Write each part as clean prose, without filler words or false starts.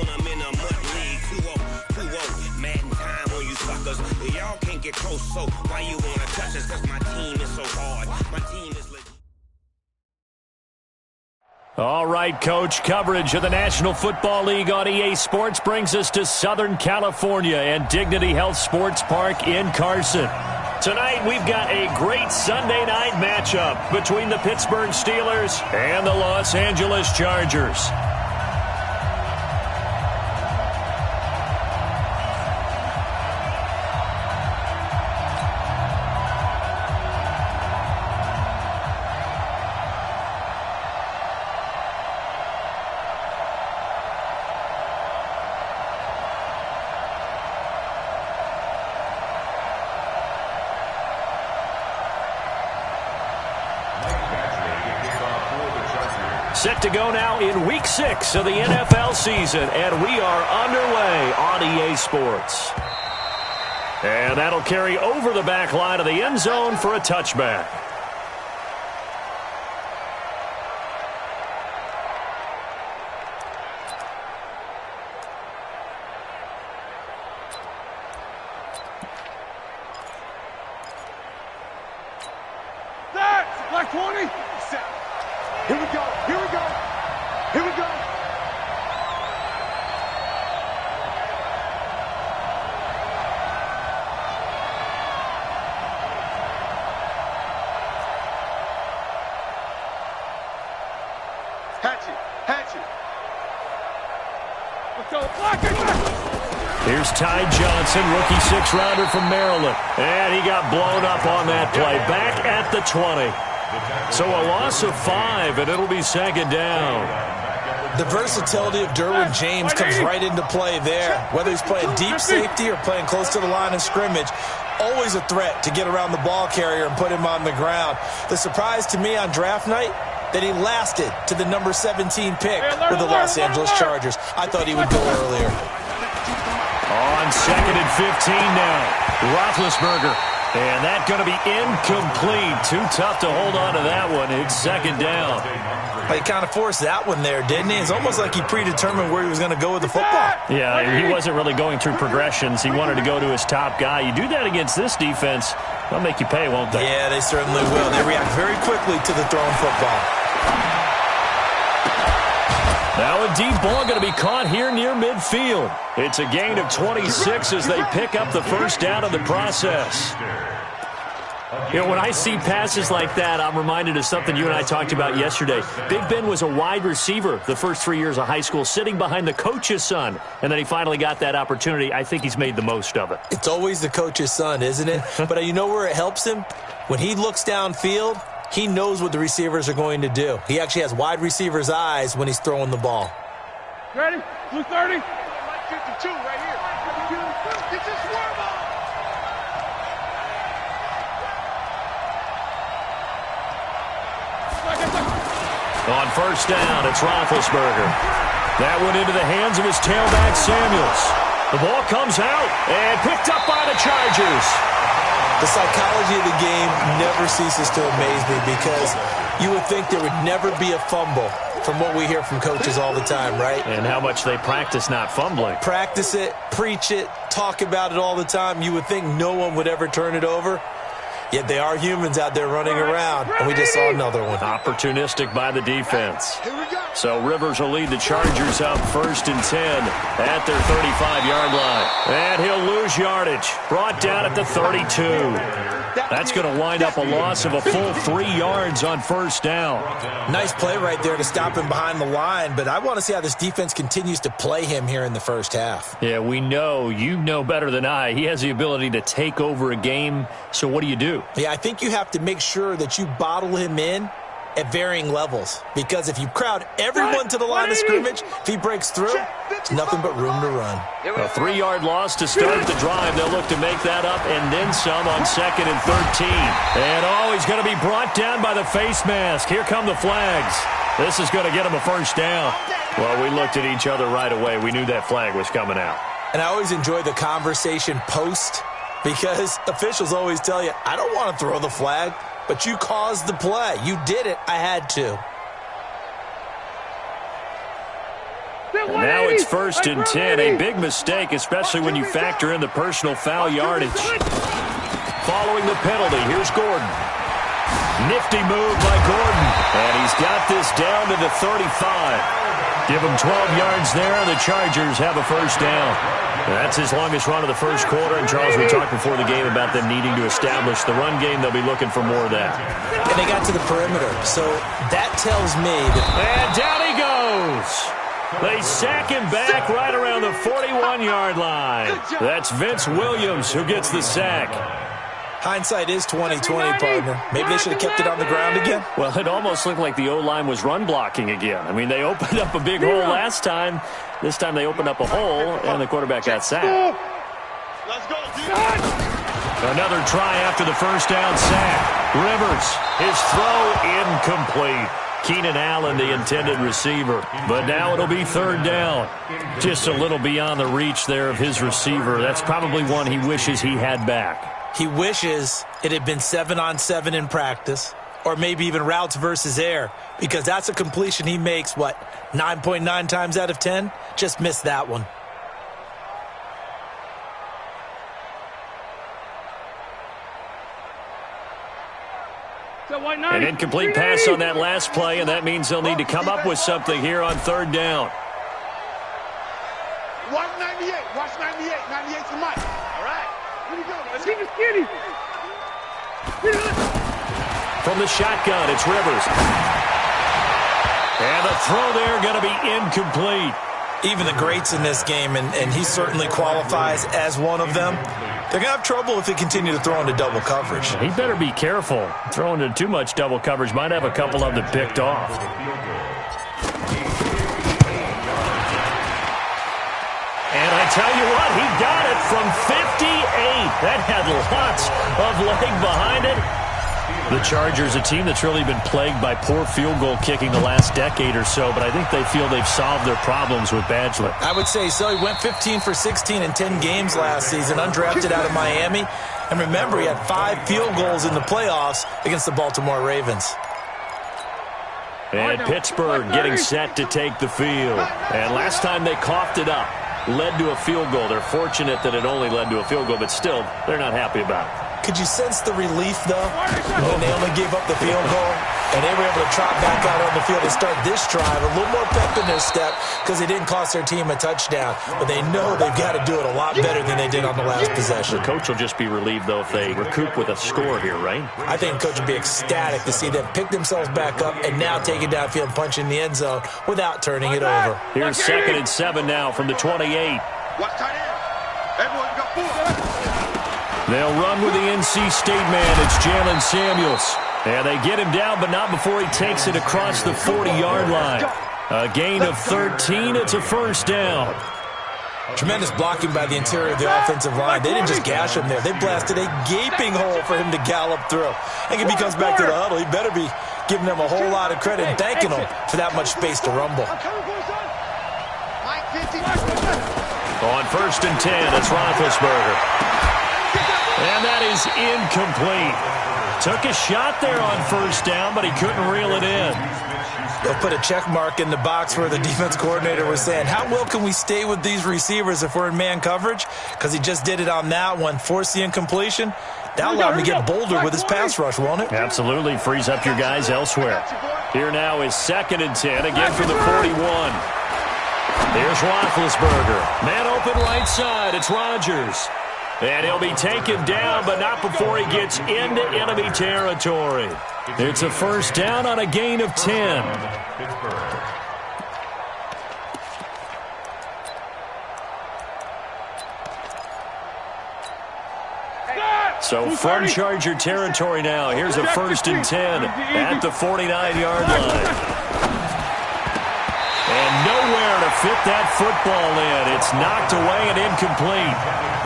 on them in a mud league. 2-0, Madden time on you suckers. Y'all can't get close, so why you wanna touch us? 'Cause my team is so hard. My team is legit. All right, Coach, coverage of the National Football League on EA Sports brings us to Southern California and Dignity Health Sports Park in Carson. Tonight, we've got a great Sunday night matchup between the Pittsburgh Steelers and the Los Angeles Chargers. Set to go now in Week 6 of the NFL season, and we are underway on EA Sports. And that'll carry over the back line of the end zone for a touchback. Black 20. Here we go. Here we go. Here we go. Hatchet. Let's go. Here's Ty Johnson, rookie six-rounder from Maryland. And he got blown up on that play. Back at the 20. So a loss of 5, and it'll be second down. The versatility of Derwin James comes right into play there. Whether he's playing deep safety or playing close to the line of scrimmage, always a threat to get around the ball carrier and put him on the ground. The surprise to me on draft night, that he lasted to the number 17 pick with the Los Angeles Chargers. I thought he would go earlier. On second and 15 now, Roethlisberger. And that's going to be incomplete. Too tough to hold on to that one. It's second down. He kind of forced that one there, didn't he? It's almost like he predetermined where he was going to go with the football. Yeah, he wasn't really going through progressions. He wanted to go to his top guy. You do that against this defense, they'll make you pay, won't they? Yeah, they certainly will. They react very quickly to the thrown football. Now a deep ball going to be caught here near midfield. It's a gain of 26 as they pick up the first down in the process. You know, when I see passes like that, I'm reminded of something you and I talked about yesterday. Big Ben was a wide receiver the first 3 years of high school, sitting behind the coach's son, and then he finally got that opportunity. I think he's made the most of it. It's always the coach's son, isn't it? But you know where it helps him? When he looks downfield, he knows what the receivers are going to do. He actually has wide receivers' eyes when he's throwing the ball. Ready? Blue 30. 52 right here. Get your swerve on. On first down, it's Roethlisberger. That went into the hands of his tailback, Samuels. The ball comes out and picked up by the Chargers. The psychology of the game never ceases to amaze me because you would think there would never be a fumble from what we hear from coaches all the time, right? And how much they practice not fumbling. Practice it, preach it, talk about it all the time. You would think no one would ever turn it over. Yet they are humans out there running around, and we just saw another one. Opportunistic by the defense. So Rivers will lead the Chargers up 1st and 10 at their 35-yard line. And he'll lose yardage. Brought down at the 32. That's going to wind up a loss of a full 3 yards on first down. Nice play right there to stop him behind the line, but I want to see how this defense continues to play him here in the first half. Yeah, we know. You know better than I. He has the ability to take over a game, so what do you do? Yeah, I think you have to make sure that you bottle him in at varying levels, because if you crowd everyone to the line of scrimmage, if he breaks through, it's nothing but room to run. A 3-yard loss to start the drive. They'll look to make that up and then some on 2nd and 13. And he's going to be brought down by the face mask. Here come the flags. This is going to get him a first down. Well, we looked at each other right away. We knew that flag was coming out. And I always enjoy the conversation post, because officials always tell you, I don't want to throw the flag, but you caused the play. You did it. I had to. And now it's 1st and 10. A big mistake, especially when you factor in the personal foul yardage. Following the penalty, here's Gordon. Nifty move by Gordon. And he's got this down to the 35. Give him 12 yards there, and the Chargers have a first down. That's his longest run of the first quarter. And, Charles, we talked before the game about them needing to establish the run game. They'll be looking for more of that. And they got to the perimeter, so that tells me that... And down he goes. They sack him back right around the 41-yard line. That's Vince Williams who gets the sack. Hindsight is 20/20, partner. Maybe they should have kept it on the ground again. Well, it almost looked like the O-line was run blocking again. I mean, they opened up a big hole last time. This time they opened up a hole, and the quarterback got sacked. Let's go, dude. Another try after the first down sack. Rivers, his throw incomplete. Keenan Allen, the intended receiver. But now it'll be 3rd down. Just a little beyond the reach there of his receiver. That's probably one he wishes he had back. He wishes it had been 7-on-7 in practice, or maybe even routes versus air, because that's a completion he makes, 9.9 times out of 10? Just missed that one. An incomplete pass on that last play, and that means they'll need to come up with something here on 3rd down. Watch 98. Watch 98. 98's the mic. All right. Here we go. Let's keep it skinny. From the shotgun, it's Rivers. And the throw there going to be incomplete. Even the greats in this game, and he certainly qualifies as one of them, they're going to have trouble if they continue to throw into double coverage. He better be careful. Throwing into too much double coverage might have a couple of them picked off. And I tell you what, he got it from 58. That had lots of leg behind it. The Chargers, a team that's really been plagued by poor field goal kicking the last decade or so, but I think they feel they've solved their problems with Badgley. I would say so. He went 15 for 16 in 10 games last season, undrafted out of Miami. And remember, he had 5 field goals in the playoffs against the Baltimore Ravens. And Pittsburgh getting set to take the field. And last time they coughed it up, led to a field goal. They're fortunate that it only led to a field goal, but still, they're not happy about it. Could you sense the relief, though, when they only gave up the field goal and they were able to trot back out on the field and start this drive? A little more pep in their step because they didn't cost their team a touchdown. But they know they've got to do it a lot better than they did on the last possession. The coach will just be relieved, though, if they recoup with a score here, right? I think the coach would be ecstatic to see them pick themselves back up and now take it downfield and punch in the end zone without turning it over. Here's 2nd and 7 now from the 28. Watch tight end. Everyone got 4. They'll run with the NC State man. It's Jalen Samuels. And they get him down, but not before he takes it across the 40-yard line. A gain of 13. It's a first down. Tremendous blocking by the interior of the offensive line. They didn't just gash him there. They blasted a gaping hole for him to gallop through. I think if he comes back to the huddle, he better be giving them a whole lot of credit and thanking them for that much space to rumble. On 1st and 10, it's Roethlisberger. And that is incomplete. Took a shot there on 1st down, but he couldn't reel it in. They'll put a check mark in the box where the defense coordinator was saying, how well can we stay with these receivers if we're in man coverage? Because he just did it on that one, forced the incompletion. That'll allow him to get bolder with his pass rush, won't it? Absolutely. Frees up your guys elsewhere. Here now is 2nd and 10, again from the 41. Here's Roethlisberger. Man open right side. It's Rodgers. And he'll be taken down, but not before he gets into enemy territory. It's a first down on a gain of 10. So from Charger territory now, here's a 1st and 10 at the 49-yard line. And nowhere to fit that football in. It's knocked away and incomplete.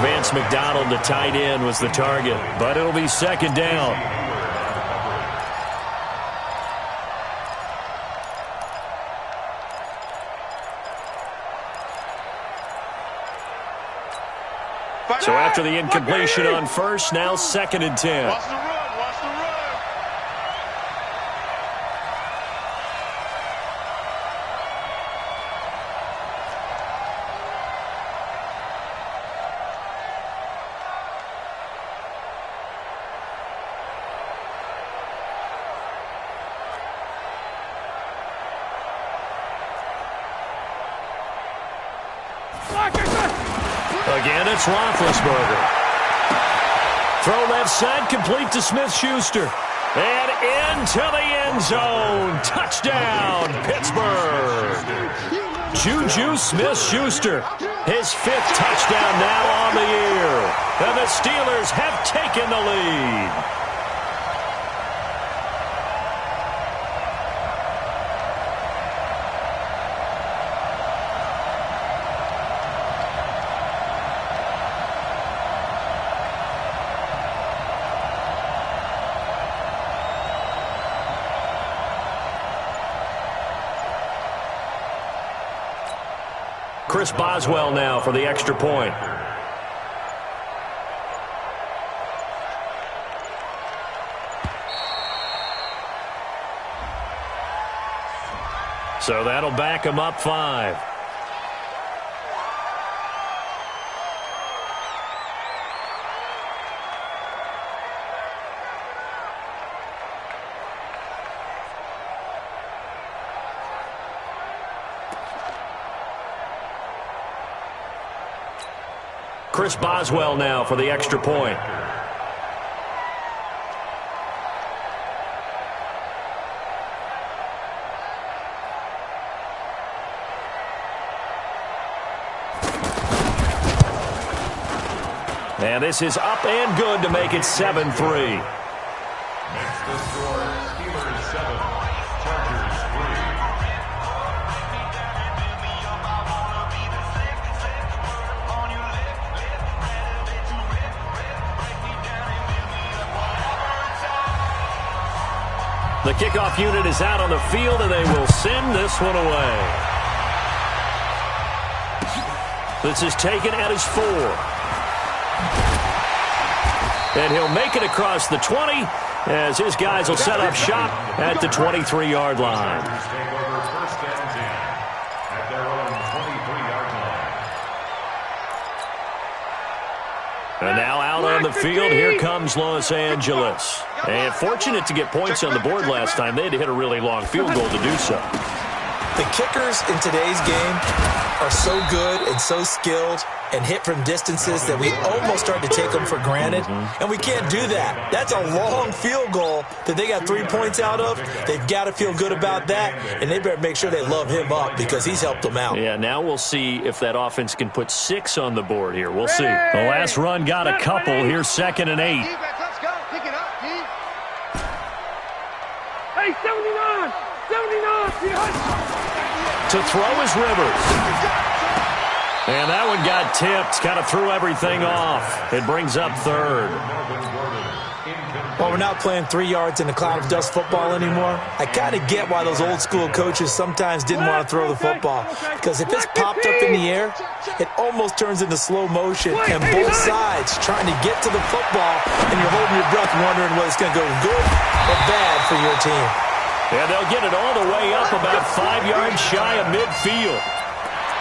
Vance McDonald, the tight end, was the target, but it'll be 2nd down. So after the incompletion on 1st, now 2nd and 10. Watch the run. Watch the run. Again, it's Roethlisberger. Throw left side, complete to Smith-Schuster. And into the end zone. Touchdown, Pittsburgh. Juju Smith-Schuster, his 5th touchdown now on the year. And the Steelers have taken the lead. Chris Boswell now for the extra point. So that'll back him up 5. Chris Boswell now for the extra point. And this is up and good to make it 7-3. Next to score, Steelers 7, Chargers 3. The kickoff unit is out on the field, and they will send this one away. This is taken at his 4. And he'll make it across the 20 as his guys will set up shop at the 23-yard line. Take over first and 10 at their own 23-yard line. And now out on the field, here comes Los Angeles. And fortunate to get points on the board last time. They had to hit a really long field goal to do so. The kickers in today's game are so good and so skilled and hit from distances that we almost start to take them for granted. And we can't do that. That's a long field goal that they got 3 points out of. They've got to feel good about that, and they better make sure they love him up because he's helped them out. Yeah, now we'll see if that offense can put 6 on the board here. We'll see. The last run got a couple. Here's 2nd and 8. Let's go. Pick it up, Pete. Hey, 79. 79. To throw is Rivers. And that one got tipped. Kind of threw everything off. It brings up 3rd. Well, we're not playing 3 yards in a cloud of dust football anymore. I kind of get why those old school coaches sometimes didn't want to throw the football. Because if it's popped up in the air, it almost turns into slow motion. And both sides trying to get to the football, and you're holding your breath wondering whether it's going to go good or bad for your team. And they'll get it all the way up about 5 yards shy of midfield.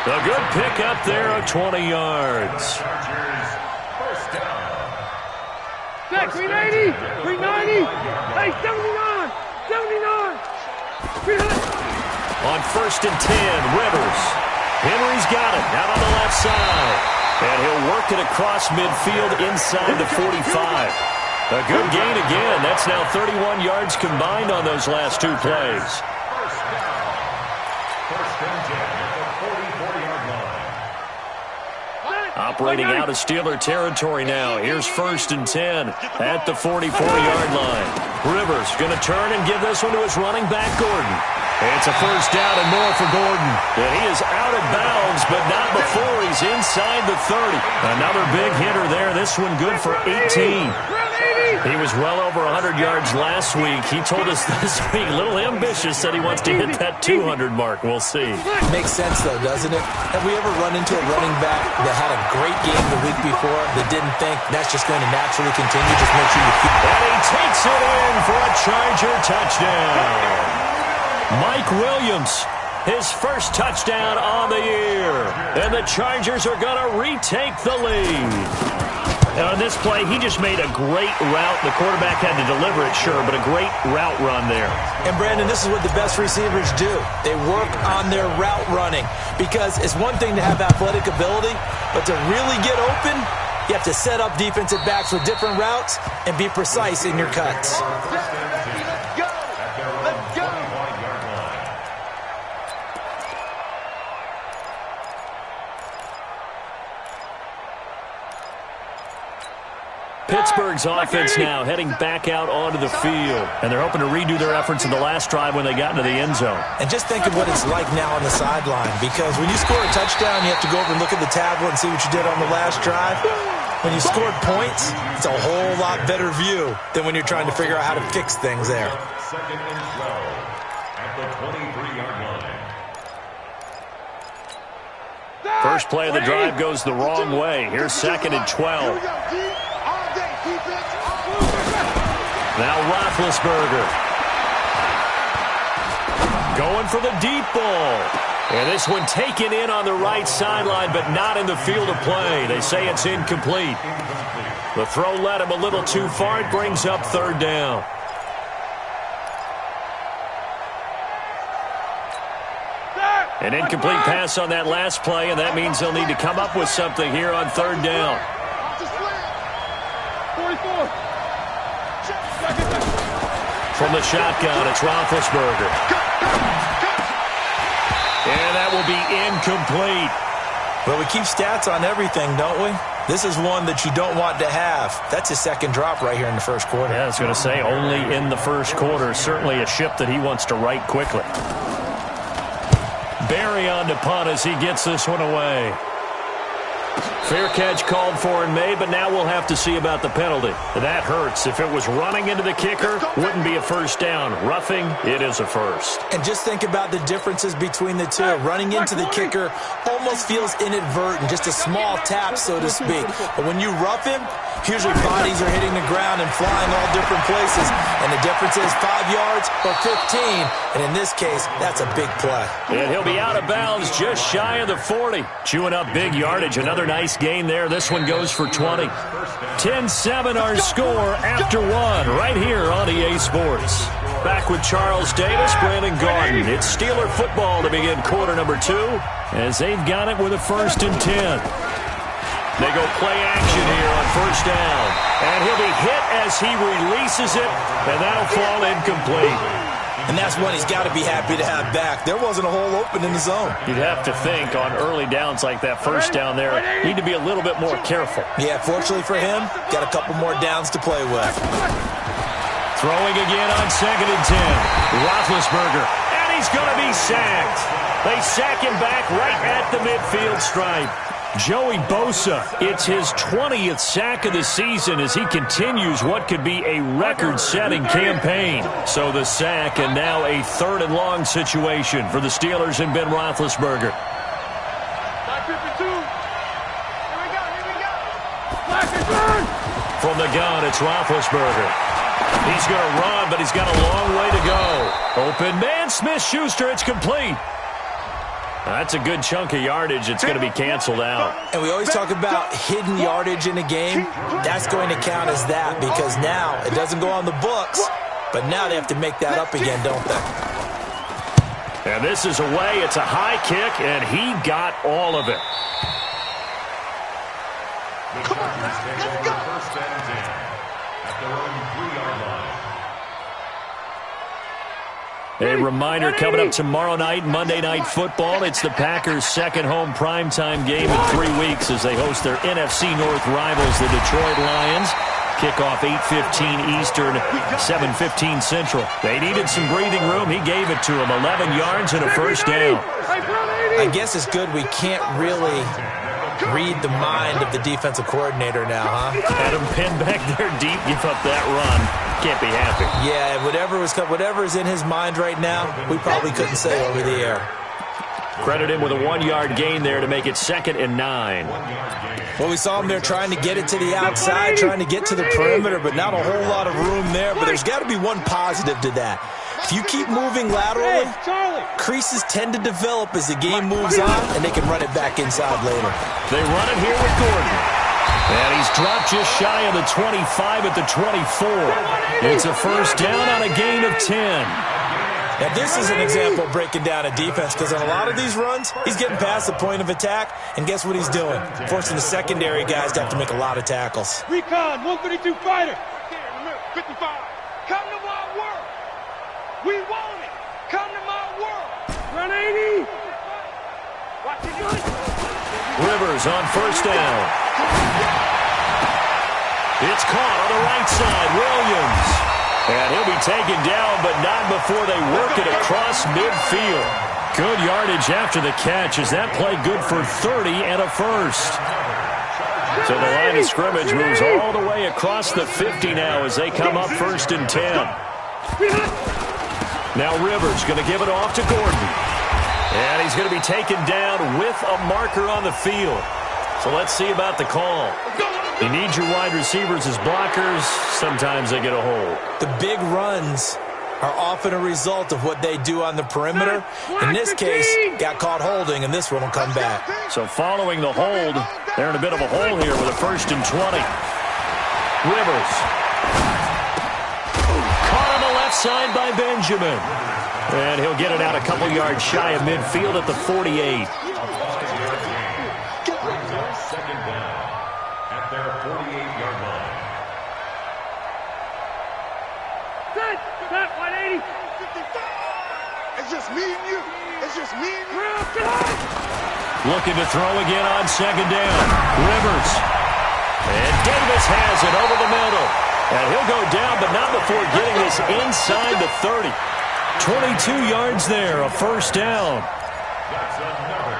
A good pick up there of 20 yards. First down. 380. 390. Hey, 79. 79. On 1st and 10, Rivers. Henry's got it out on the left side. And he'll work it across midfield inside the 45. A good gain again. That's now 31 yards combined on those last 2 plays. First down. First and 10 at the 44-yard line. Operating out of Steeler territory now. Here's 1st and 10 at the 44-yard line. Rivers going to turn and give this one to his running back, Gordon. It's a 1st down and more for Gordon. And he is out of bounds, but not before he's inside the 30. Another big hitter there. This one good for 18. He was well over 100 yards last week. He told us this week, a little ambitious, said he wants to hit that 200 mark. We'll see. Makes sense, though, doesn't it? Have we ever run into a running back that had a great game the week before that didn't think that's just going to naturally continue? Just make sure you keep... And he takes it in for a Charger touchdown. Mike Williams, his 1st touchdown on the year. And the Chargers are going to retake the lead. Now, on this play, he just made a great route. The quarterback had to deliver it, sure, but a great route run there. And, Brandon, this is what the best receivers do. They work on their route running because it's one thing to have athletic ability, but to really get open, you have to set up defensive backs with different routes and be precise in your cuts. Pittsburgh's offense now heading back out onto the field. And they're hoping to redo their efforts in the last drive when they got into the end zone. And just think of what it's like now on the sideline, because when you score a touchdown, you have to go over and look at the tablet and see what you did on the last drive. When you scored points, it's a whole lot better view than when you're trying to figure out how to fix things there. Second and 12 at the 23-yard line. First play of the drive goes the wrong way. Here's second and 12. Now Roethlisberger. Going for the deep ball. And this one taken in on the right sideline, but not in the field of play. They say it's incomplete. The throw led him a little too far. It brings up third down. An incomplete pass on that last play, and that means they'll need to come up with something here on third down. 44. From the shotgun, it's Roethlisberger. And that will be incomplete. Well, we keep stats on everything, don't we? This is one that you don't want to have. That's his second drop right here in the first quarter. Yeah, I was going to say, only in the first quarter. Certainly a ship that he wants to right quickly. Barry on to punt as he gets this one away. Fair catch called for and made, but now we'll have to see about the penalty. That hurts. If it was running into the kicker, wouldn't be a first down. Roughing, it is a first. And just think about the differences between the two. Running into the kicker almost feels inadvertent, just a small tap, so to speak. But when you rough him, usually bodies are hitting the ground and flying all different places. And the difference is 5 yards or 15. And in this case, that's a big play. And he'll be out of bounds just shy of the 40. Chewing up big yardage. Another nice gain there. This one goes for 20. 10-7 our score after one right here on EA Sports. Back with Charles Davis, Brandon Gaudin. It's Steeler football to begin quarter number 2 as they've got it with a 1st and 10. They go play action here on first down. And he'll be hit as he releases it, and that'll fall incomplete. And that's one he's got to be happy to have back. There wasn't a hole open in the zone. You'd have to think on early downs like that first down there, need to be a little bit more careful. Yeah, fortunately for him, got a couple more downs to play with. Throwing again on 2nd and 10. Roethlisberger, and he's going to be sacked. They sack him back right at the midfield stripe. Joey Bosa, it's his 20th sack of the season as he continues what could be a record-setting campaign. So the sack and now a 3rd and long situation for the Steelers and Ben Roethlisberger. From the gun, it's Roethlisberger. He's going to run, but he's got a long way to go. Open man, Smith-Schuster, it's complete. That's a good chunk of yardage. It's going to be canceled out. And we always talk about hidden yardage in a game. That's going to count as that because now it doesn't go on the books, but now they have to make that up again, don't they? And this is away. It's a high kick, and he got all of it. Come on, let's go. First and 10 at their own 3-yard line. A reminder coming up tomorrow night, Monday Night Football. It's the Packers' second home primetime game in 3 weeks as they host their NFC North rivals, the Detroit Lions. Kickoff 8:15 Eastern, 7:15 Central. They needed some breathing room. He gave it to them. 11 yards and a first down. I guess it's good we can't really read the mind of the defensive coordinator now, huh? Had him pinned back there deep, give up that run. Can't be happy. Yeah, whatever's in his mind right now, we probably couldn't say over the air. Credit him with a 1-yard gain there to make it 2nd and 9. Well, we saw him there trying to get it to the outside, trying to get to the perimeter, but not a whole lot of room there. But there's got to be one positive to that. If you keep moving laterally, creases tend to develop as the game moves on, and they can run it back inside later. They run it here with Gordon. And he's dropped just shy of the 25 at the 24. It's a first down on a gain of 10. Now, this is an example of breaking down a defense because on a lot of these runs, he's getting past the point of attack, and guess what he's doing? Forcing the secondary guys to have to make a lot of tackles. Recon, 132 fighter. There in the middle, 55. Come to my world. We want it. Come to my world. Run 80. Watch it good. Rivers on first down. It's caught on the right side. Williams. And he'll be taken down, but not before they work it across midfield. Good yardage after the catch as that play good for 30 and a first. So the line of scrimmage moves all the way across the 50 now as they come up first and 10. Now Rivers going to give it off to Gordon. And he's going to be taken down with a marker on the field. So let's see about the call. You need your wide receivers as blockers. Sometimes they get a hold. The big runs are often a result of what they do on the perimeter. In this case, got caught holding, and this one will come back. So following the hold, they're in a bit of a hole here with a first and 20. Rivers. Caught on the left side by Benjamin. And he'll get it out a couple yards shy of midfield at the 48. Second down at their 48-yard line. Set, 180. 55. It's just me and you. It's just me and you. Looking to throw again on second down. Rivers. And Davis has it over the middle. And he'll go down, but not before getting this inside the 30. 22 yards there, a first down.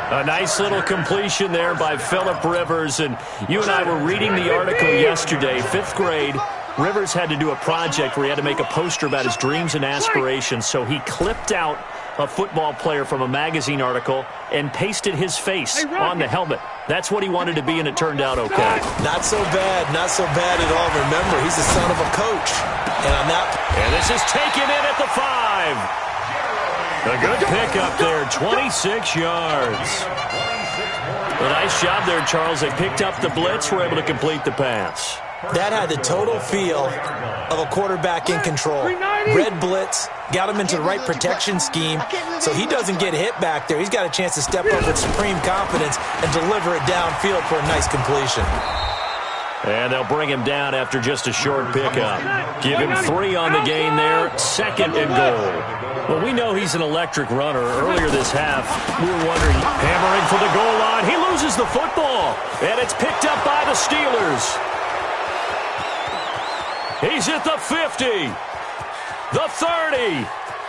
A nice little completion there by Phillip Rivers. And you and I were reading the article yesterday, 5th grade. Rivers had to do a project where he had to make a poster about his dreams and aspirations. So he clipped out a football player from a magazine article and pasted his face on the helmet. That's what he wanted to be, and it turned out okay. Not so bad at all. Remember, he's the son of a coach. And this is taken in at the 5. A good pickup there, 26 yards. A nice job there, Charles. They picked up the blitz, were able to complete the pass. That had the total feel of a quarterback in control. Red blitz, got him into the right protection scheme, so he doesn't get hit back there. He's got a chance to step up with supreme confidence and deliver it downfield for a nice completion. And they'll bring him down after just a short pickup. Give him 3 on the gain there, second and goal. Well, we know he's an electric runner. Earlier this half, we were wondering, hammering for the goal line. He loses the football, and it's picked up by the Steelers. He's at the 50, the 30,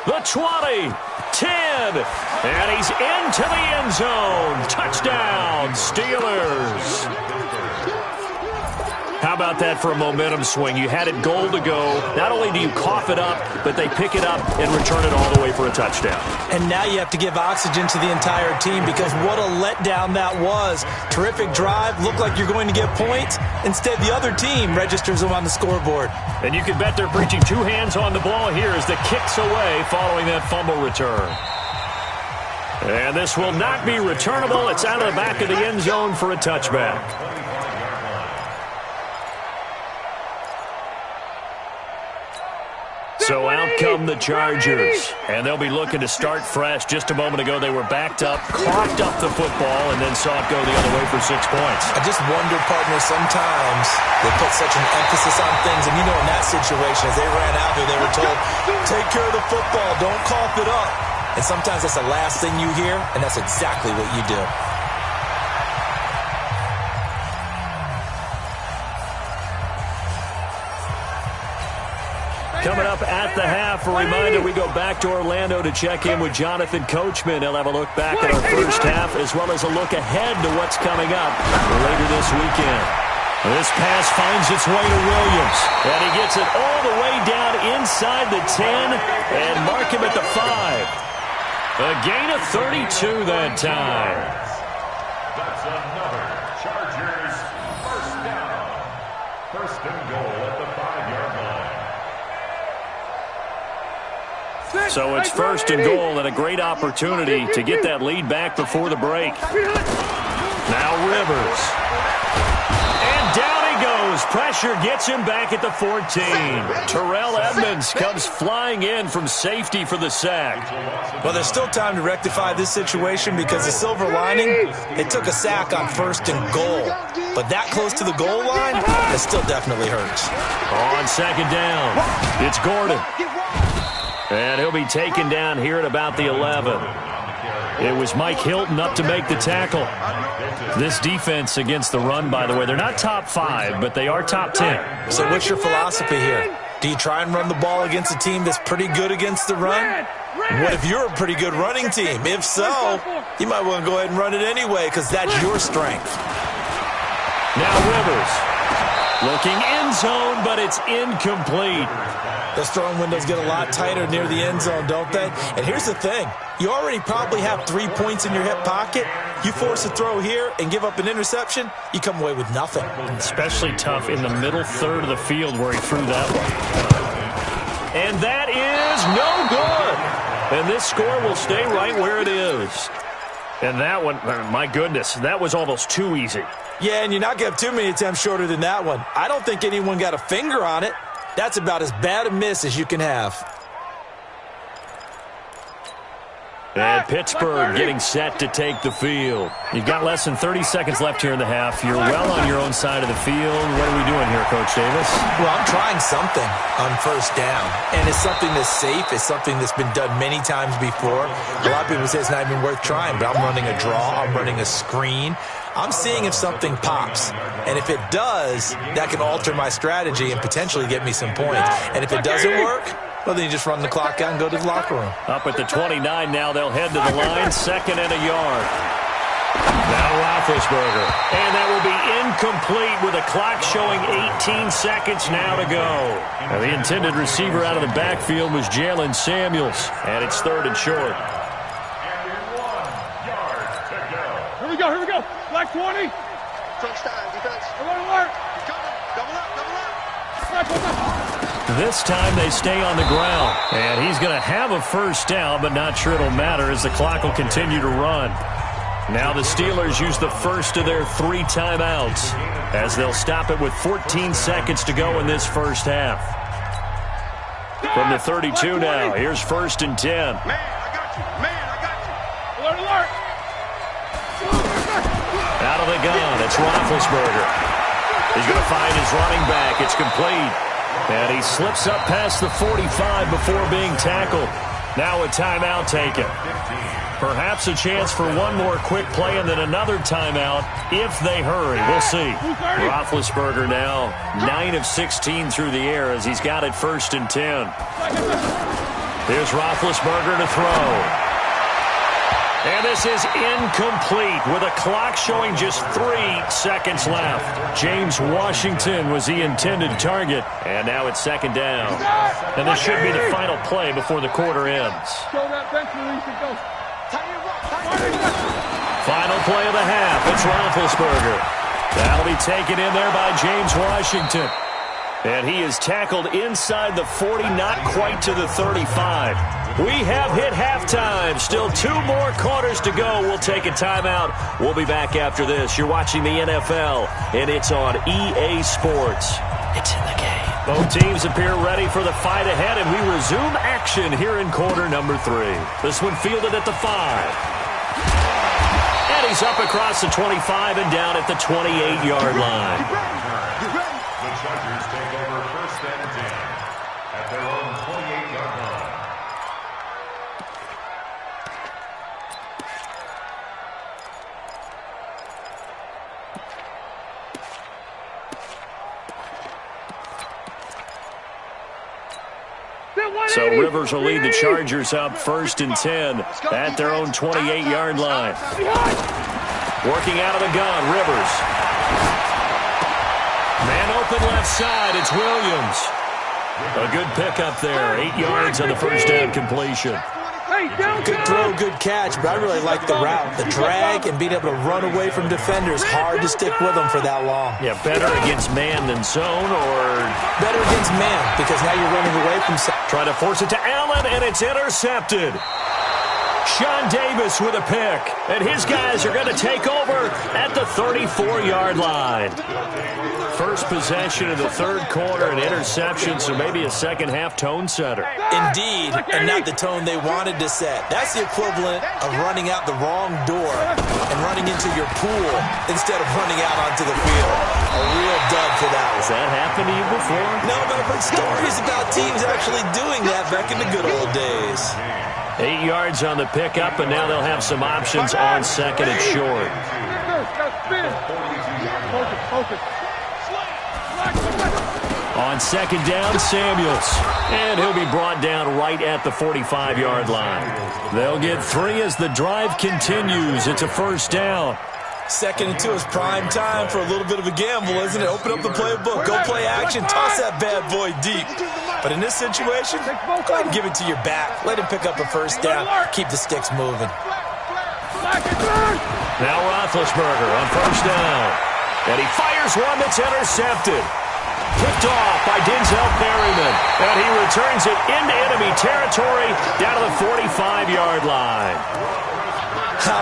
the 20, 10, and he's into the end zone. Touchdown, Steelers. How about that for a momentum swing? You had it goal to go. Not only do you cough it up, but they pick it up and return it all the way for a touchdown. And now you have to give oxygen to the entire team because what a letdown that was. Terrific drive. Looked like you're going to get points. Instead, the other team registers them on the scoreboard. And you can bet they're preaching 2 hands on the ball here as the kick's away following that fumble return. And this will not be returnable. It's out of the back of the end zone for a touchback. So out come the Chargers, and they'll be looking to start fresh. Just a moment ago, they were backed up, coughed up the football, and then saw it go the other way for 6 points. I just wonder, partner, sometimes they put such an emphasis on things, and you know in that situation, as they ran out there, they were told, take care of the football, don't cough it up. And sometimes that's the last thing you hear, and that's exactly what you do. Coming up at the half, a reminder, we go back to Orlando to check in with Jonathan Coachman. He'll have a look back at our first half as well as a look ahead to what's coming up later this weekend. This pass finds its way to Williams, and he gets it all the way down inside the 10 and mark him at the 5. A gain of 32 that time. That's another Chargers first down. First and goal at the 5-yard line. So it's first and goal and a great opportunity to get that lead back before the break. Now Rivers. And down pressure gets him back at the 14. Terrell Edmonds comes flying in from safety for the sack. Well, there's still time to rectify this situation because the silver lining, they took a sack on 1st and goal. But that close to the goal line, it still definitely hurts. On 2nd down, it's Gordon. And he'll be taken down here at about the 11. It was Mike Hilton up to make the tackle. This defense against the run, by the way, they're not top 5, but they are top 10. So what's your philosophy here? Do you try and run the ball against a team that's pretty good against the run? What if you're a pretty good running team? If so, you might want to go ahead and run it anyway because that's your strength. Now Rivers looking end zone, but it's incomplete. Those throwing windows get a lot tighter near the end zone, don't they? And here's the thing. You already probably have 3 points in your hip pocket. You force a throw here and give up an interception, you come away with nothing. Especially tough in the middle third of the field where he threw that one. And that is no good. And this score will stay right where it is. And that one, my goodness, that was almost too easy. Yeah, and you're not going to have too many attempts shorter than that one. I don't think anyone got a finger on it. That's about as bad a miss as you can have. And Pittsburgh getting set to take the field. You've got less than 30 seconds left here in the half. You're well on your own side of the field. What are we doing here, Coach Davis? Well, I'm trying something on 1st down. And it's something that's safe. It's something that's been done many times before. A lot of people say it's not even worth trying, but I'm running a draw. I'm running a screen. I'm seeing if something pops. And if it does, that can alter my strategy and potentially get me some points. And if it doesn't work, well, then you just run the clock out and go to the locker room. Up at the 29 now, they'll head to the line, 2nd and a yard. Now Roethlisberger. And that will be incomplete with a clock showing 18 seconds now to go. Now, the intended receiver out of the backfield was Jalen Samuels. And it's 3rd and short. Here we go. Black 20. Crunch time, defense. Alert. Double up. This time they stay on the ground. And he's going to have a 1st down, but not sure it'll matter as the clock will continue to run. Now the Steelers use the first of their 3 timeouts as they'll stop it with 14 seconds to go in this first half. From the 32 now, here's 1st and 10. Man, I got you. Alert. Out of the gun, it's Roethlisberger. He's going to find his running back. It's complete. And he slips up past the 45 before being tackled. Now a timeout taken. Perhaps a chance for one more quick play and then another timeout if they hurry. We'll see. Roethlisberger now 9 of 16 through the air as he's got it 1st and 10. Here's Roethlisberger to throw. And this is incomplete with a clock showing just 3 seconds left. James Washington was the intended target. And now it's 2nd down. And this should be the final play before the quarter ends. Final play of the half. It's Roethlisberger. That'll be taken in there by James Washington. And he is tackled inside the 40, not quite to the 35. We have hit halftime. Still 2 more quarters to go. We'll take a timeout. We'll be back after this. You're watching the NFL, and it's on EA Sports. It's in the game. Both teams appear ready for the fight ahead, and we resume action here in quarter number 3. This one fielded at the 5. And he's up across the 25 and down at the 28-yard line. The Chargers take over 1st and 10 at their own 28-yard line. So Rivers will lead the Chargers up 1st and 10 at their own 28-yard line. Working out of the gun, Rivers. Man open left side, it's Williams. A good pickup there, 8 yards on the 1st down completion. Good throw, good catch, but I really like the route. The drag and being able to run away from defenders, hard to stick with them for that long. Yeah, better against man than zone, or better against man, because now you're running away from... Trying to force it to Allen, and it's intercepted. Sean Davis with a pick. And his guys are going to take over at the 34-yard line. First possession of the third quarter, an interception, so maybe a second-half tone setter. Indeed, and not the tone they wanted to set. That's the equivalent of running out the wrong door and running into your pool instead of running out onto the field. A real dud for that one. Has that happened to you before? No, but I've heard stories about teams actually doing that back in the good old days. 8 yards on the pickup, and now they'll have some options on second and short. On second down, Samuels. And he'll be brought down right at the 45-yard line. They'll get 3 as the drive continues. It's a first down. Second and 2 is prime time for a little bit of a gamble, isn't it? Open up the playbook, go play action, toss that bad boy deep. But in this situation, go ahead and give it to your back. Let him pick up a first down. Keep the sticks moving. Now Roethlisberger on first down. And he fires one that's intercepted. Picked off by Denzel Perryman. And he returns it into enemy territory down to the 45-yard line.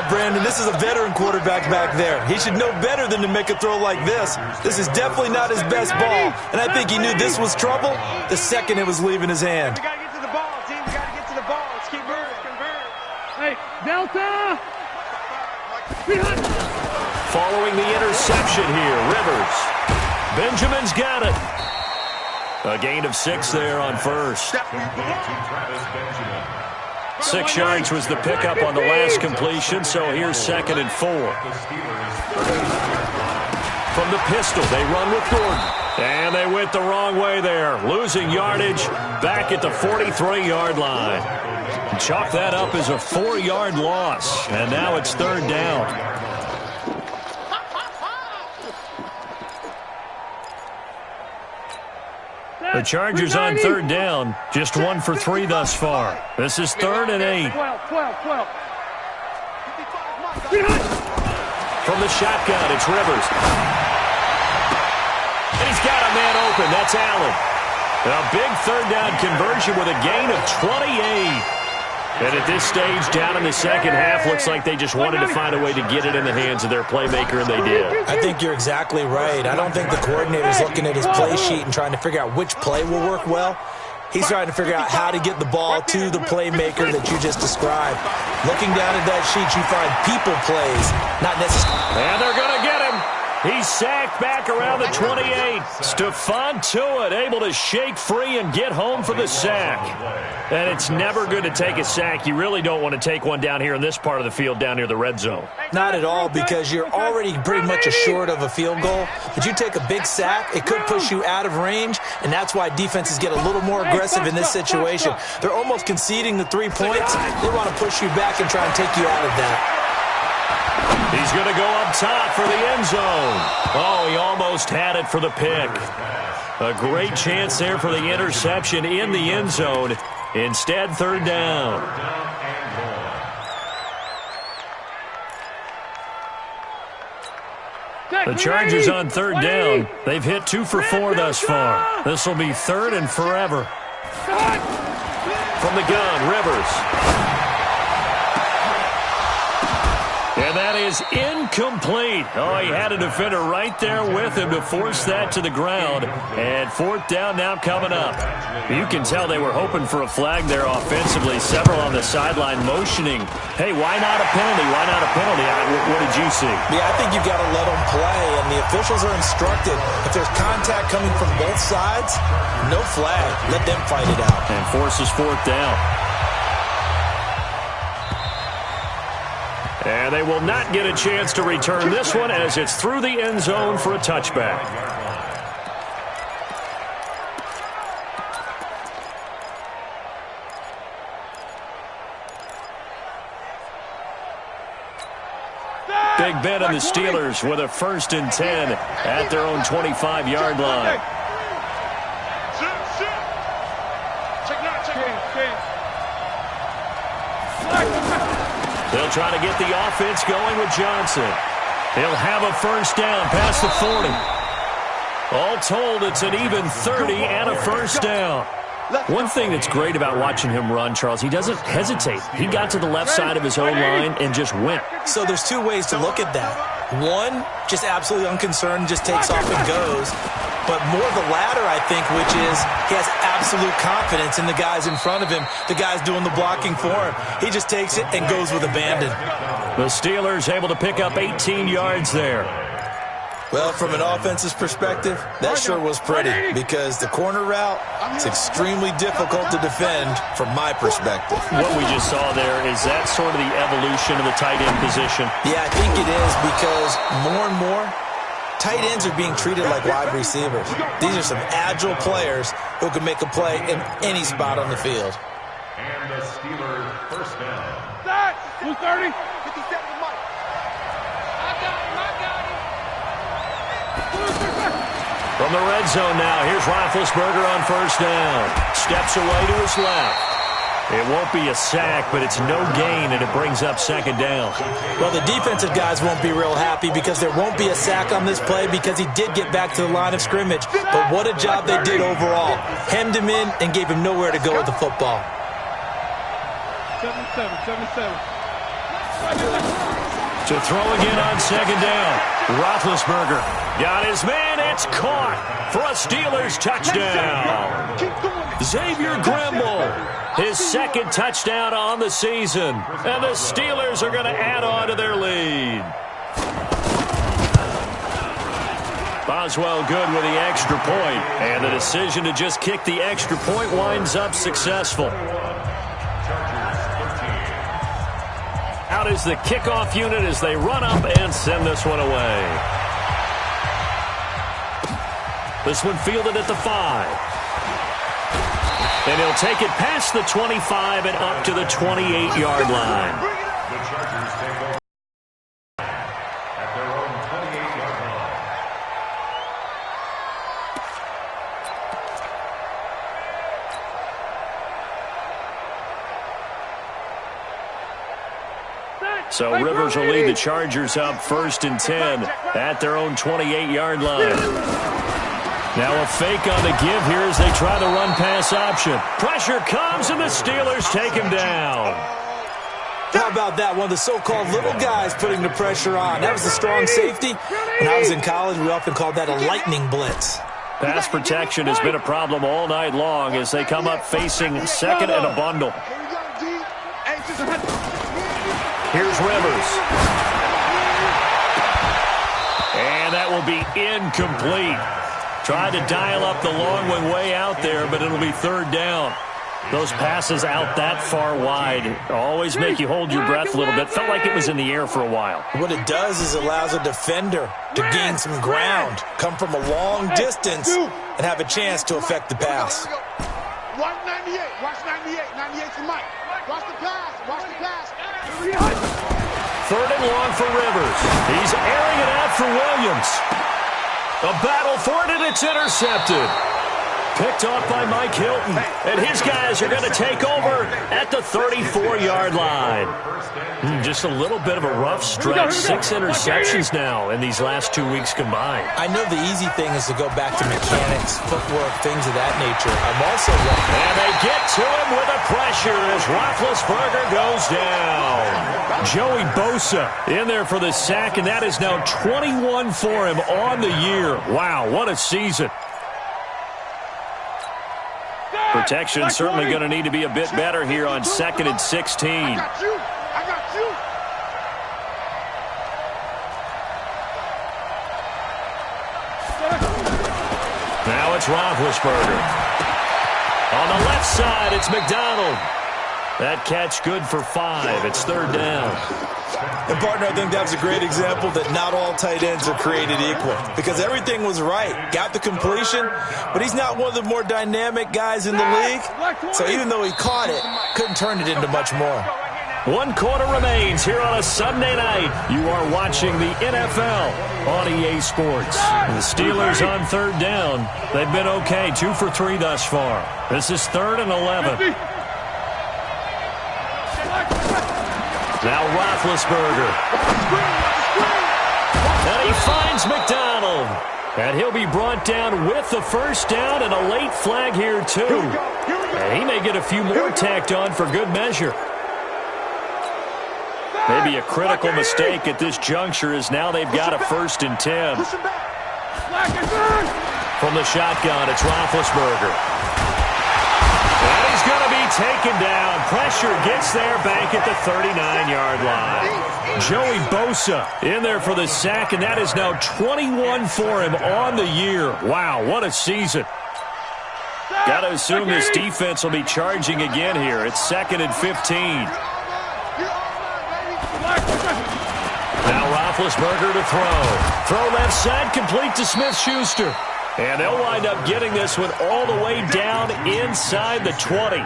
Brandon, this is a veteran quarterback back there. He should know better than to make a throw like this. This is definitely not his best ball, and I think he knew this was trouble the second it was leaving his hand. We got to get to the ball, team. We got to get to the ball. Let's keep moving. Convert. Hey, Delta! Following the interception here, Rivers. Benjamin's got it. A gain of 6 there on first. 6 yards was the pickup on the last completion, so here's second and 4. From the pistol, they run with Gordon. And they went the wrong way there, losing yardage back at the 43-yard line. Chalk that up as a 4-yard loss, and now it's third down. The Chargers on third down, just 1 for 3 thus far. This is 3rd and 8. 12. From the shotgun, it's Rivers. And he's got a man open. That's Allen. A big third down conversion with a gain of 28. And at this stage, down in the second half, looks like they just wanted to find a way to get it in the hands of their playmaker, and they did. I think you're exactly right. I don't think the coordinator's looking at his play sheet and trying to figure out which play will work well. He's trying to figure out how to get the ball to the playmaker that you just described. Looking down at that sheet, you find people plays, not necessarily. And they're going to get him. He's sacked back around the 28. Stephon Tuitt able to shake free and get home for the sack. And it's never good to take a sack. You really don't want to take one down here in this part of the field down near the red zone. Not at all, because you're already pretty much assured of a field goal. But you take a big sack, it could push you out of range, and that's why defenses get a little more aggressive in this situation. They're almost conceding the 3 points. They want to push you back and try and take you out of that. He's going to go up top for the end zone. Oh, he almost had it for the pick. A great chance there for the interception in the end zone. Instead, third down. The Chargers on third down. They've hit 2 for 4 thus far. This will be 3rd and forever. From the gun, Rivers. And that is incomplete. Oh, he had a defender right there with him to force that to the ground. And 4th down now coming up. You can tell they were hoping for a flag there offensively. Several on the sideline motioning. Hey, why not a penalty? Why not a penalty? What did you see? Yeah, I think you've got to let them play. And the officials are instructed, if there's contact coming from both sides, no flag. Let them fight it out. And forces 4th down. And they will not get a chance to return this one as it's through the end zone for a touchback. Big Ben and the Steelers with a 1st and 10 at their own 25-yard line. They'll try to get the offense going with Johnson. He'll have a 1st down past the 40. All told, it's an even 30 and a 1st down. One thing that's great about watching him run, Charles, he doesn't hesitate. He got to the left side of his own line and just went. So there's two ways to look at that. One, just absolutely unconcerned, just takes off and goes. But more the latter, I think, which is he has absolute confidence in the guys in front of him, the guys doing the blocking for him. He just takes it and goes with abandon. The Steelers able to pick up 18 yards there. Well, from an offense's perspective, that sure was pretty because the corner route is extremely difficult to defend from my perspective. What we just saw there, is that sort of the evolution of the tight end position? Yeah, I think it is because more and more, tight ends are being treated like wide receivers. These are some agile players who can make a play in any spot on the field. And the Steelers first down. That! 230. 57 Mike. From the red zone now, here's Roethlisberger on first down. Steps away to his left. It won't be a sack, but it's no gain, and it brings up second down. Well, the defensive guys won't be real happy because there won't be a sack on this play because he did get back to the line of scrimmage. But what a job they did overall. Hemmed him in and gave him nowhere to go with the football. 77. To throw again on second down. Roethlisberger got his man. It's caught for a Steelers touchdown. Xavier Grimble, his second touchdown on the season. And the Steelers are going to add on to their lead. Boswell good with the extra point. And the decision to just kick the extra point winds up successful. Out is the kickoff unit as they run up and send this one away. This one fielded at the 5. And he'll take it past the 25 and up to the 28-yard line. The Chargers take over at their own 28-yard line. So Rivers will lead the Chargers up 1st and 10 at their own 28-yard line. Now a fake on the give here as they try the run-pass option. Pressure comes, and the Steelers take him down. How about that? One of the so-called little guys putting the pressure on. That was the strong safety. When I was in college, we often called that a lightning blitz. Pass protection has been a problem all night long as they come up facing second and a bundle. Here's Rivers. And that will be incomplete. Tried to dial up the long one way out there, but it'll be third down. Those passes out that far wide always make you hold your breath a little bit. Felt like it was in the air for a while. What it does is allows a defender to gain some ground, come from a long distance, and have a chance to affect the pass. Watch 98. Watch 98. 98 to Mike. Watch the pass. Watch the pass. Third and long for Rivers. He's airing it out for Williams. A battle for it, and it's intercepted. Picked off by Mike Hilton. And his guys are going to take over at the 34-yard line. Just a little bit of a rough stretch. 6 interceptions now in these last 2 weeks combined. I know the easy thing is to go back to mechanics, footwork, things of that nature. I'm also wondering. And they get to him with the pressure as Roethlisberger goes down. Joey Bosa in there for the sack, and that is now 21 for him on the year. Wow, what a season. Protection certainly going to need to be a bit better here on 2nd and 16. I got you. Now it's Roethlisberger. On the left side, it's McDonald. That catch good for 5. It's third down. And, partner, I think that's a great example that not all tight ends are created equal because everything was right. Got the completion, but he's not one of the more dynamic guys in the league. So even though he caught it, couldn't turn it into much more. 1 quarter remains here on a Sunday night. You are watching the NFL on EA Sports. The Steelers on third down. They've been okay, 2 for 3 thus far. This is 3rd and 11. Now Roethlisberger. And he finds McDonald. And he'll be brought down with the first down and a late flag here, too. And he may get a few more tacked on for good measure. Maybe a critical mistake at this juncture is now they've got a 1st and 10. From the shotgun, it's Roethlisberger. And he's going to be taken down. Pressure gets there back at the 39-yard line. Joey Bosa in there for the sack, and that is now 21 for him on the year. Wow, what a season. Got to assume this defense will be charging again here. It's 2nd and 15. Now Roethlisberger to throw. Throw left side, complete to Smith-Schuster. And they'll wind up getting this one all the way down inside the 20.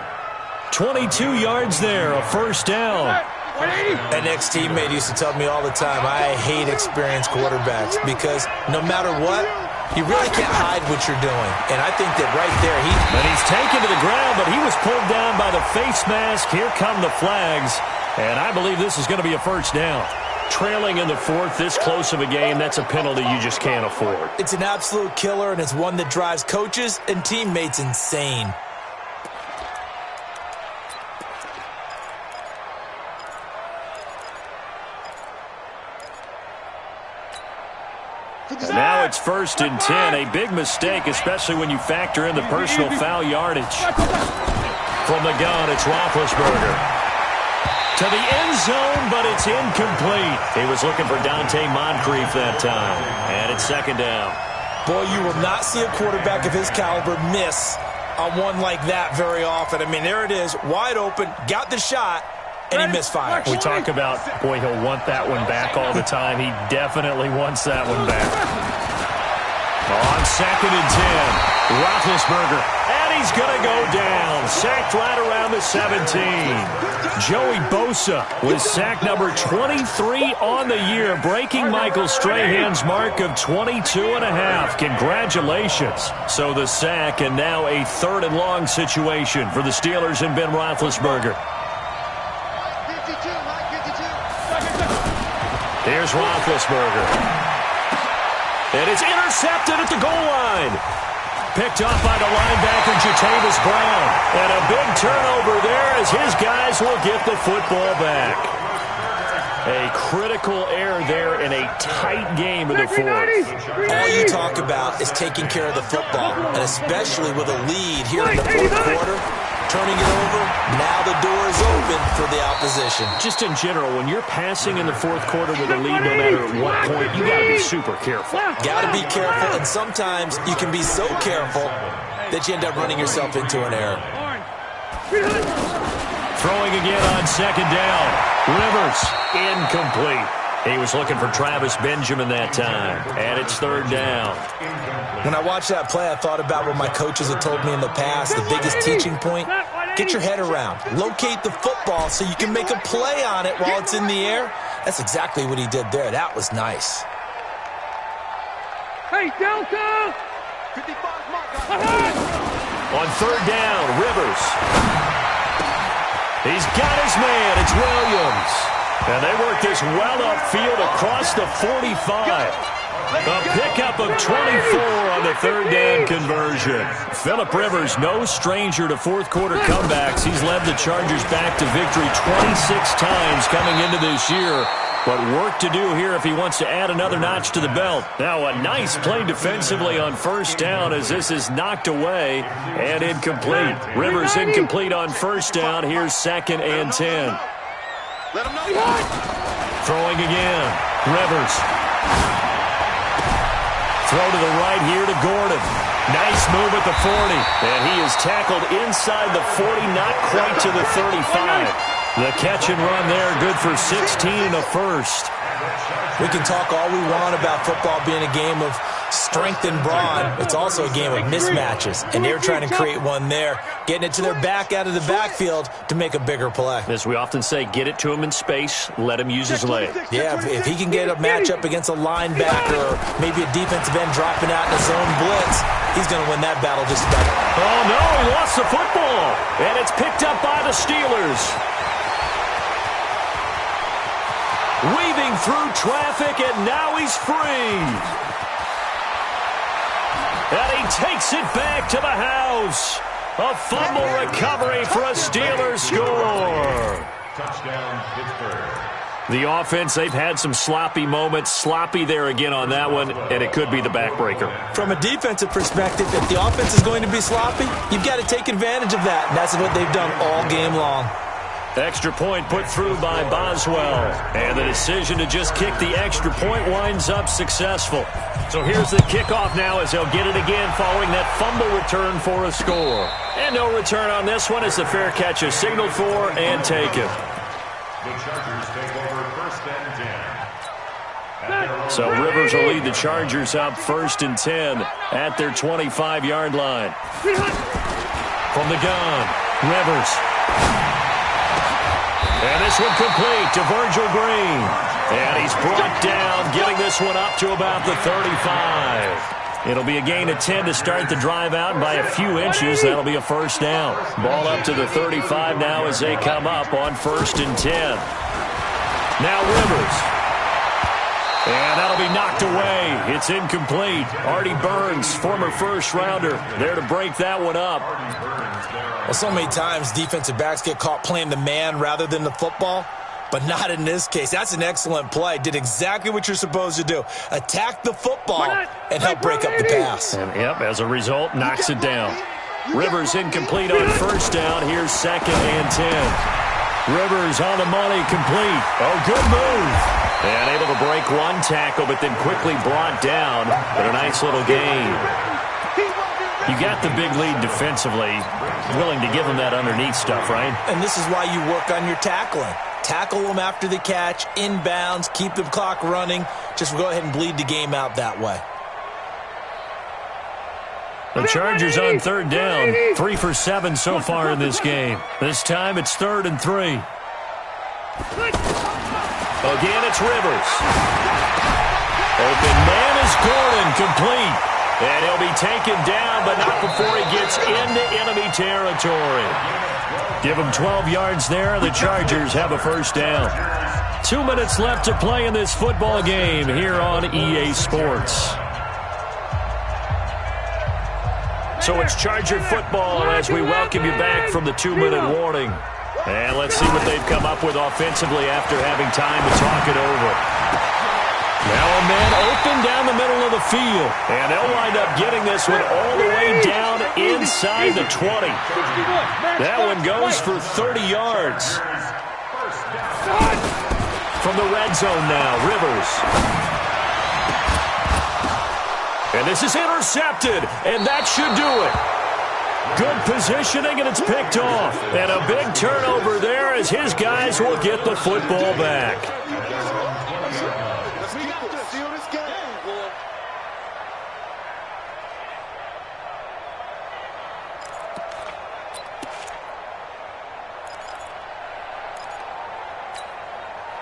22 yards there, a 1st down. An ex-teammate used to tell me all the time, I hate experienced quarterbacks because no matter what, you really can't hide what you're doing. And I think that right there, he's taken to the ground, but he was pulled down by the face mask. Here come the flags. And I believe this is going to be a 1st down. Trailing in the 4th, this close of a game, that's a penalty you just can't afford. It's an absolute killer, and it's one that drives coaches and teammates insane. And now it's 1st and 10, a big mistake, especially when you factor in the personal foul yardage. From the gun, it's Roethlisberger. To the end zone, but it's incomplete. He was looking for Dante Moncrief that time. And it's 2nd down. Boy, you will not see a quarterback of his caliber miss on one like that very often. I mean, there it is, wide open, got the shot, and he misfired. We talk about, boy, he'll want that one back all the time. He definitely wants that one back. On 2nd and 10, Roethlisberger, and he's going to go down. Sacked right around the 17. Joey Bosa with sack number 23 on the year, breaking Michael Strahan's mark of 22.5. Congratulations. So the sack, and now a 3rd and long situation for the Steelers and Ben Roethlisberger. Here's Roethlisberger. And it's intercepted at the goal line. Picked off by the linebacker, Jatavis Brown. And a big turnover there as his guys will get the football back. A critical error there in a tight game in the 4th. All you talk about is taking care of the football, and especially with a lead here in the 4th quarter. Turning it over, now the door is open for the opposition. Just in general, when you're passing in the 4th quarter with a lead, no matter at what point, you got to be super careful. Got to be careful, and sometimes you can be so careful that you end up running yourself into an error. Throwing again on 2nd down. Rivers, incomplete. He was looking for Travis Benjamin that time, and it's 3rd down. When I watched that play, I thought about what my coaches had told me in the past. The biggest teaching point, get your head around. Locate the football so you can make a play on it while it's in the air. That's exactly what he did there. That was nice. Hey, Delta! On 3rd down, Rivers. He's got his man. It's Williams. And they work this well upfield across the 45. A pickup of 24 on the 3rd down conversion. Phillip Rivers, no stranger to 4th quarter comebacks. He's led the Chargers back to victory 26 times coming into this year. But work to do here if he wants to add another notch to the belt. Now a nice play defensively on 1st down as this is knocked away and incomplete. Rivers incomplete on 1st down. Here's 2nd and 10. Throwing again. Rivers. Throw to the right here to Gordon. Nice move at the 40. And he is tackled inside the 40, not quite to the 35. The catch and run there, good for 16 and a 1st. We can talk all we want about football being a game of strength and brawn. It's also a game of mismatches, and they're trying to create one there, getting it to their back out of the backfield to make a bigger play. As we often say, get it to him in space, let him use his leg. Yeah, if he can get a matchup against a linebacker or maybe a defensive end dropping out in a zone blitz, he's going to win that battle just about. Oh, no, he lost the football, and it's picked up by the Steelers. Weaving through traffic, and now he's free. takes it back to the house. A fumble recovery for a Steelers score. Touchdown, Pittsburgh. The offense, they've had some sloppy moments. Sloppy there again on that one, and it could be the backbreaker. From a defensive perspective, if the offense is going to be sloppy, you've got to take advantage of that. And that's what they've done all game long. Extra point put through by Boswell. And the decision to just kick the extra point winds up successful. So here's the kickoff now as they'll get it again following that fumble return for a score. And no return on this one as the fair catch is signaled for and taken. The Chargers take over 1st and 10. So Rivers will lead the Chargers up 1st and 10 at their 25-yard line. From the gun, Rivers. And this one complete to Virgil Green. And he's brought down, getting this one up to about the 35. It'll be a gain of 10 to start the drive out by a few inches. That'll be a first down. Ball up to the 35 now as they come up on 1st and 10. Now Rivers. And that'll be knocked away. It's incomplete. Artie Burns, former first-rounder, there to break that one up. Well, so many times defensive backs get caught playing the man rather than the football, but not in this case. That's an excellent play. Did exactly what you're supposed to do. Attack the football and help break up the pass. And, yep, as a result, knocks it down. Rivers incomplete on first down. Here's 2nd and 10. Rivers on the money, complete. Oh, good move. And able to break one tackle, but then quickly brought down. But a nice little gain. You got the big lead defensively. Willing to give them that underneath stuff, right? And this is why you work on your tackling. Tackle them after the catch, inbounds, keep the clock running. Just go ahead and bleed the game out that way. The Chargers on 3rd down. 3 for 7 so far in this game. This time it's 3rd and 3. Again, it's Rivers. Open man is Gordon, complete. And he'll be taken down, but not before he gets into enemy territory. Give him 12 yards there. The Chargers have a first down. 2 minutes left to play in this football game here on EA Sports. So it's Charger football as we welcome you back from the 2-minute warning. And let's see what they've come up with offensively after having time to talk it over. Now a man open down the middle of the field. And they'll wind up getting this one all the way down inside the 20. That one goes for 30 yards. From the red zone now, Rivers. And this is intercepted, and that should do it. Good positioning, and it's picked off. And a big turnover there as his guys will get the football back.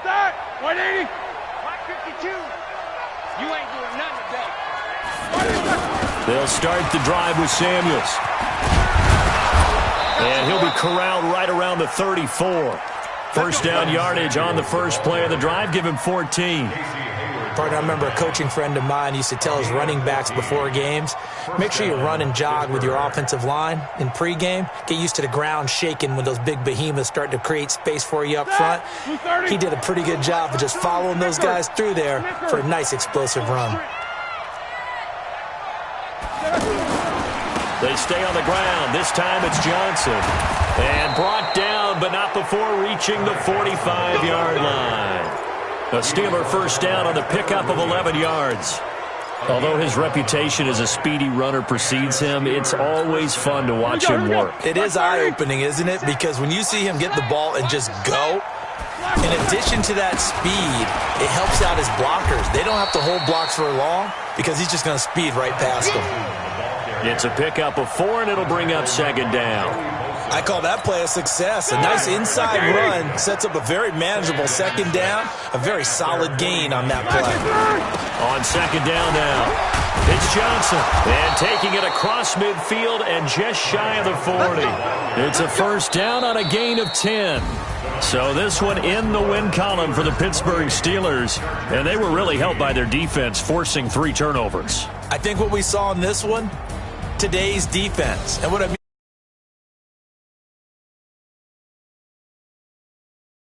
Start! 180! 152! You ain't doing nothing today. They'll start the drive with Samuels. And he'll be corralled right around the 34. First down yardage on the first play of the drive. Give him 14. Partner, I remember a coaching friend of mine used to tell his running backs before games, make sure you run and jog with your offensive line in pregame. Get used to the ground shaking when those big behemoths start to create space for you up front. He did a pretty good job of just following those guys through there for a nice explosive run. They stay on the ground. This time it's Johnson. And brought down, but not before reaching the 45-yard line. A Steeler first down on the pickup of 11 yards. Although his reputation as a speedy runner precedes him, it's always fun to watch him work. It is eye-opening, isn't it? Because when you see him get the ball and just go, in addition to that speed, it helps out his blockers. They don't have to hold blocks for long because he's just going to speed right past them. It's a pickup of 4, and it'll bring up second down. I call that play a success. A nice inside run sets up a very manageable second down, a very solid gain on that play. On second down now, it's Johnson. And taking it across midfield and just shy of the 40. It's a first down on a gain of 10. So this one in the win column for the Pittsburgh Steelers. And they were really helped by their defense, forcing 3 turnovers. I think what we saw in this one, today's defense. And what I mean